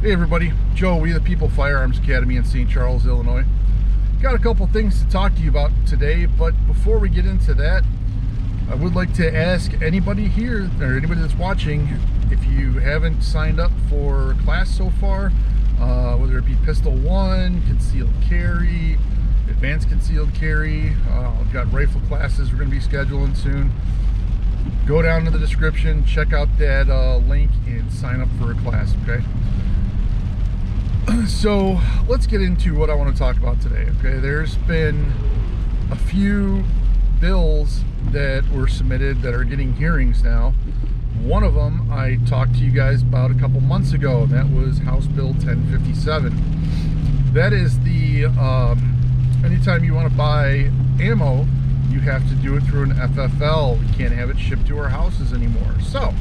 Hey everybody, Joe, We the People Firearms Academy in St. Charles, Illinois. Got a couple things to talk to you about today, but before we get into that, I would like to ask anybody here, or anybody that's watching, if you haven't signed up for a class so far, whether it be Pistol 1, Concealed Carry, Advanced Concealed Carry, I've got rifle classes we're going to be scheduling soon. Go down to the description, check out that link, and sign up for a class, okay? So let's get into what I want to talk about today. Okay, there's been a few bills that were submitted that are getting hearings now. One of them I talked to you guys about a couple months ago, and that was House Bill 1057. That is the anytime you want to buy ammo, you have to do it through an FFL. We can't have it shipped to our houses anymore. So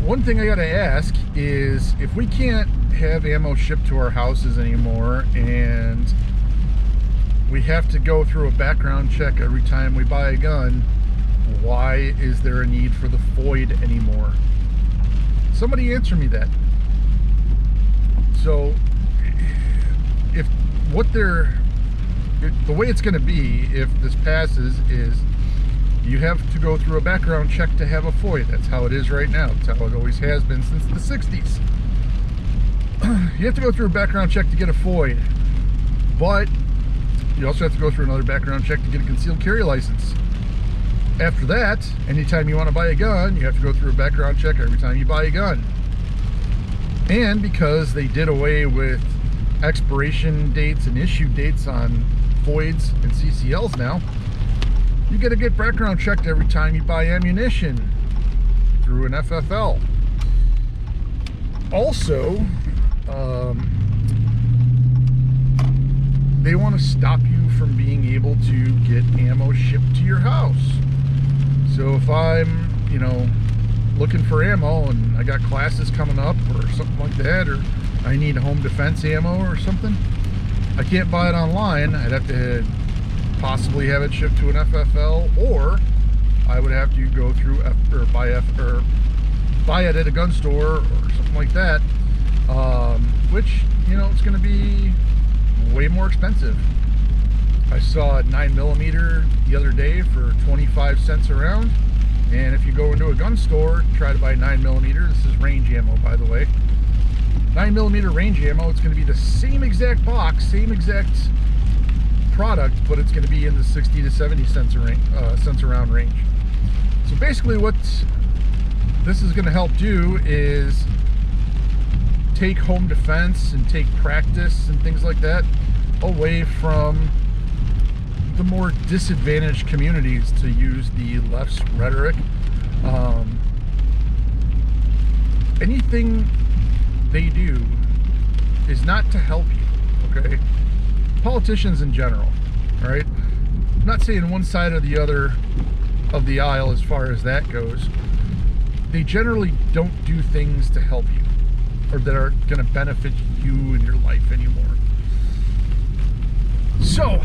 one thing I gotta ask is, if we can't have ammo shipped to our houses anymore and we have to go through a background check every time we buy a gun, why is there a need for the FOID anymore? Somebody answer me that. So if the way it's going to be if this passes is you have to go through a background check to have a FOID. That's how it is right now. That's how it always has been since the 60s. You have to go through a background check to get a FOID, but you also have to go through another background check to get a concealed carry license. After that, anytime you want to buy a gun, you have to go through a background check every time you buy a gun. And because they did away with expiration dates and issue dates on FOIDs and CCLs now, you got to get background checked every time you buy ammunition through an FFL. Also, they want to stop you from being able to get ammo shipped to your house. So if I'm, looking for ammo and I got classes coming up or something like that, or I need home defense ammo or something, I can't buy it online. I'd have to possibly have it shipped to an FFL, or I would have to go through buy it at a gun store or something like that, which it's going to be way more expensive. I saw a 9mm the other day for 25 cents a round, and if you go into a gun store, try to buy 9mm, this is range ammo, by the way, 9mm range ammo, it's going to be the same exact box, same exact product, but it's going to be in the 60 to 70 cents a round range. So basically what this is going to help do is take home defense and take practice and things like that away from the more disadvantaged communities, to use the left's rhetoric. Anything they do is not to help you, okay? Politicians in general, all right? I'm not saying one side or the other of the aisle as far as that goes. They generally don't do things to help you or that are going to benefit you in your life anymore. So,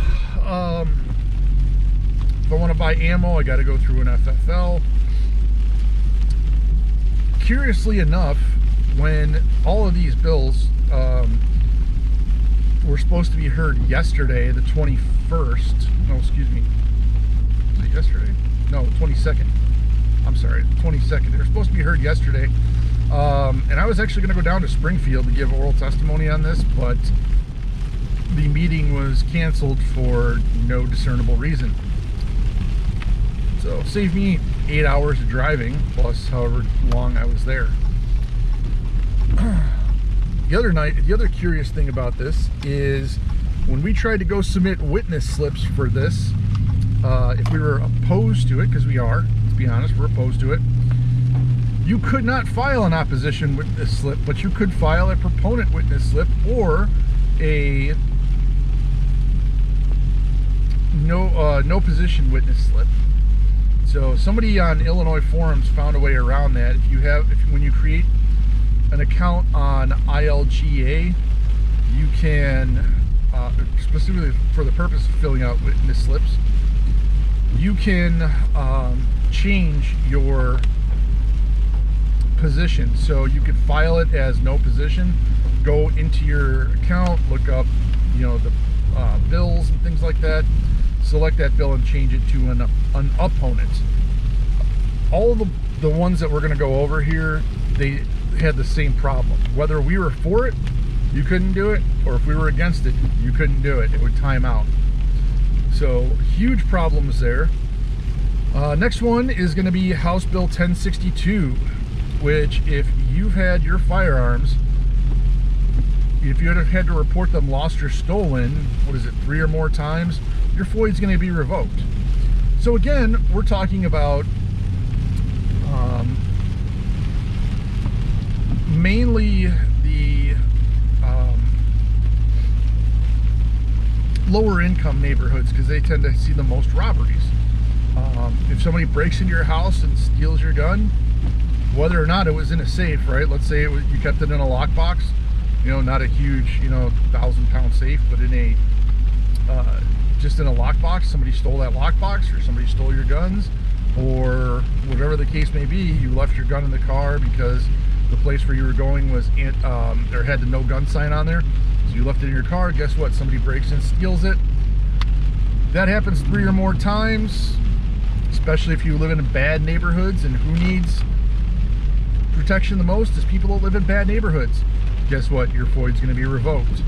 if I want to buy ammo, I got to go through an FFL. Curiously enough, when all of these bills were supposed to be heard yesterday, the 21st, no, excuse me, was it yesterday? No, 22nd. I'm sorry, the 22nd. They were supposed to be heard yesterday. And I was actually going to go down to Springfield to give oral testimony on this, but the meeting was canceled for no discernible reason. So saved me 8 hours of driving, plus however long I was there. The other curious thing about this is when we tried to go submit witness slips for this, if we were opposed to it, because we are, let's be honest, we're opposed to it, you could not file an opposition witness slip, but you could file a proponent witness slip or a no position witness slip. So somebody on Illinois forums found a way around that. When you create an account on ILGA, you can, specifically for the purpose of filling out witness slips, you can change your position. So you could file it as no position, go into your account, look up, you know, the bills and things like that, select that bill and change it to an opponent. All of the ones that we're going to go over here, they had the same problem. Whether we were for it, you couldn't do it, or if we were against it, you couldn't do it. It would time out. So huge problems there. Next one is going to be House Bill 1062, which if you've had your firearms, if you had to report them lost or stolen, what is it, 3 or more times, your FOID is going to be revoked. So again, we're talking about mainly the lower income neighborhoods, because they tend to see the most robberies. If somebody breaks into your house and steals your gun, whether or not it was in a safe, right? Let's say you kept it in a lockbox, you know, not a huge, you know, 1,000-pound safe, but in a just in a lockbox. Somebody stole that lockbox, or somebody stole your guns, or whatever the case may be. You left your gun in the car because the place where you were going was or had the no gun sign on there, so you left it in your car. Guess what? Somebody breaks in, steals it. That happens 3 or more times, especially if you live in bad neighborhoods. And who needs protection the most is people that live in bad neighborhoods. Guess what? Your FOID is going to be revoked.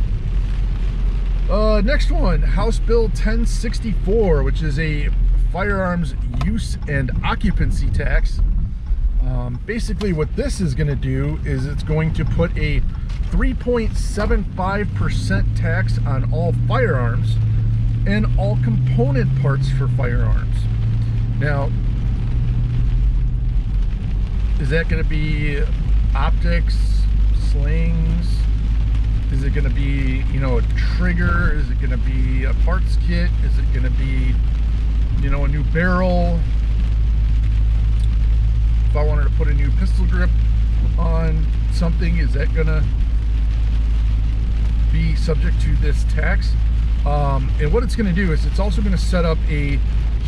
Next one, House Bill 1064, which is a firearms use and occupancy tax. Basically what this is going to do is it's going to put a 3.75% tax on all firearms and all component parts for firearms. Now, is that going to be optics, slings? Is it going to be, you know, a trigger? Is it going to be a parts kit? Is it going to be, you know, a new barrel? If I wanted to put a new pistol grip on something, is that going to be subject to this tax? And what it's going to do is it's also going to set up a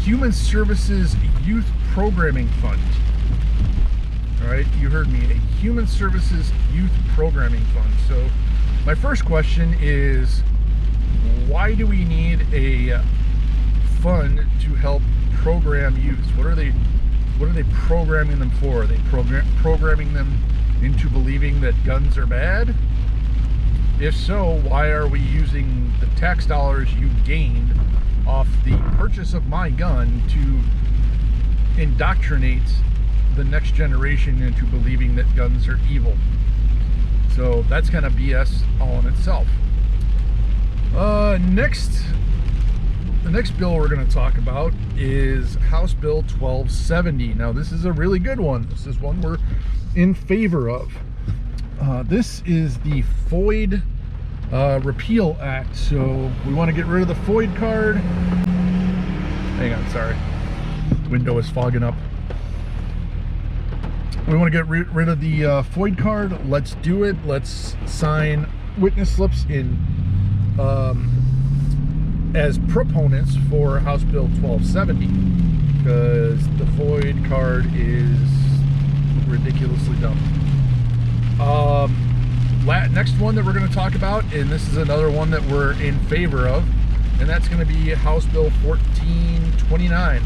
Human Services Youth Programming Fund. All right, you heard me, a Human Services Youth Programming Fund. So my first question is, why do we need a fund to help program youth? What are they programming them for? Are they programming them into believing that guns are bad? If so, why are we using the tax dollars you gained off the purchase of my gun to indoctrinate the next generation into believing that guns are evil? So that's kind of BS all in itself. The next bill we're going to talk about is House Bill 1270. Now, this is a really good one. This is one we're in favor of. This is the FOID Repeal Act. So we want to get rid of the FOID card. Hang on, sorry. Window is fogging up. We want to get rid of the FOID card. Let's do it. Let's sign witness slips in as proponents for House Bill 1270, because the FOID card is ridiculously dumb. Next one that we're going to talk about, and this is another one that we're in favor of, and that's going to be House Bill 1429.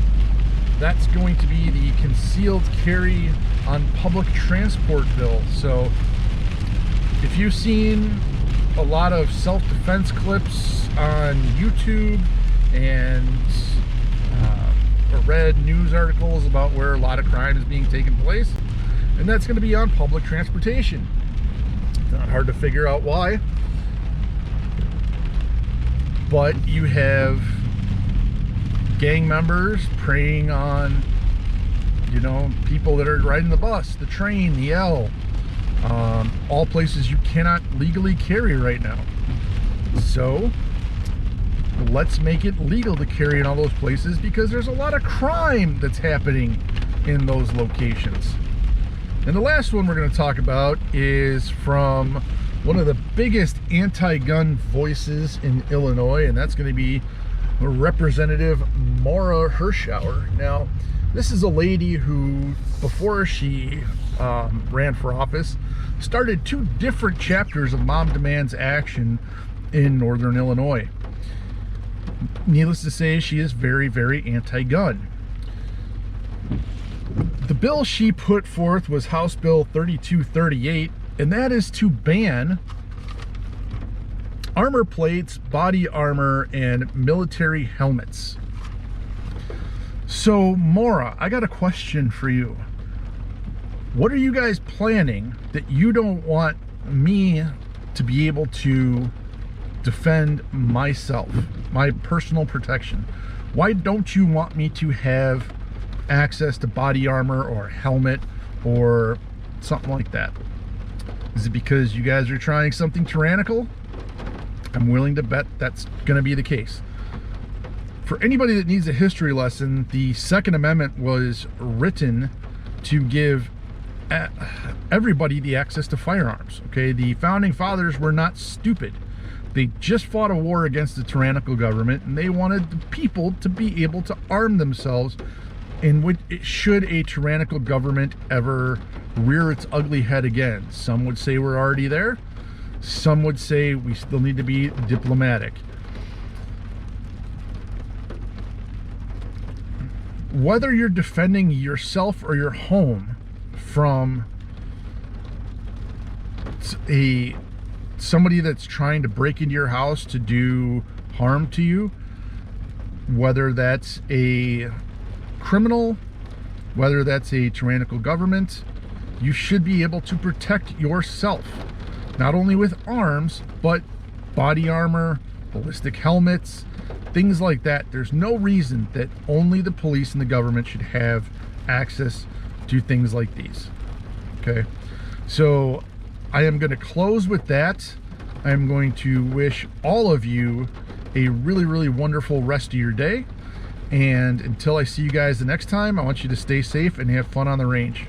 That's going to be the concealed carry on public transport bill. So if you've seen a lot of self-defense clips on YouTube and read news articles about where a lot of crime is being taken place, and that's going to be on public transportation. It's not hard to figure out why, but you have gang members preying on, you know, people that are riding the bus, the train, the L, all places you cannot legally carry right now. So let's make it legal to carry in all those places, because there's a lot of crime that's happening in those locations. And the last one we're going to talk about is from one of the biggest anti-gun voices in Illinois, and that's going to be Representative Maura Hirschauer. Now, this is a lady who, before she ran for office, started 2 different chapters of Mom Demands Action in Northern Illinois. Needless to say, she is very, very anti-gun. The bill she put forth was House Bill 3238, and that is to ban armor plates, body armor, and military helmets. So, Maura, I got a question for you. What are you guys planning that you don't want me to be able to defend myself, my personal protection? Why don't you want me to have access to body armor or helmet or something like that? Is it because you guys are trying something tyrannical? I'm willing to bet that's going to be the case. For anybody that needs a history lesson, the Second Amendment was written to give everybody the access to firearms. Okay, the founding fathers were not stupid. They just fought a war against the tyrannical government, and they wanted the people to be able to arm themselves. In which, should a tyrannical government ever rear its ugly head again? Some would say we're already there. Some would say we still need to be diplomatic. Whether you're defending yourself or your home from somebody that's trying to break into your house to do harm to you, whether that's a criminal, whether that's a tyrannical government, you should be able to protect yourself, not only with arms, but body armor, ballistic helmets, things like that. There's no reason that only the police and the government should have access to things like these. Okay, so I am going to close with that. I'm going to wish all of you a really, really wonderful rest of your day. And until I see you guys the next time, I want you to stay safe and have fun on the range.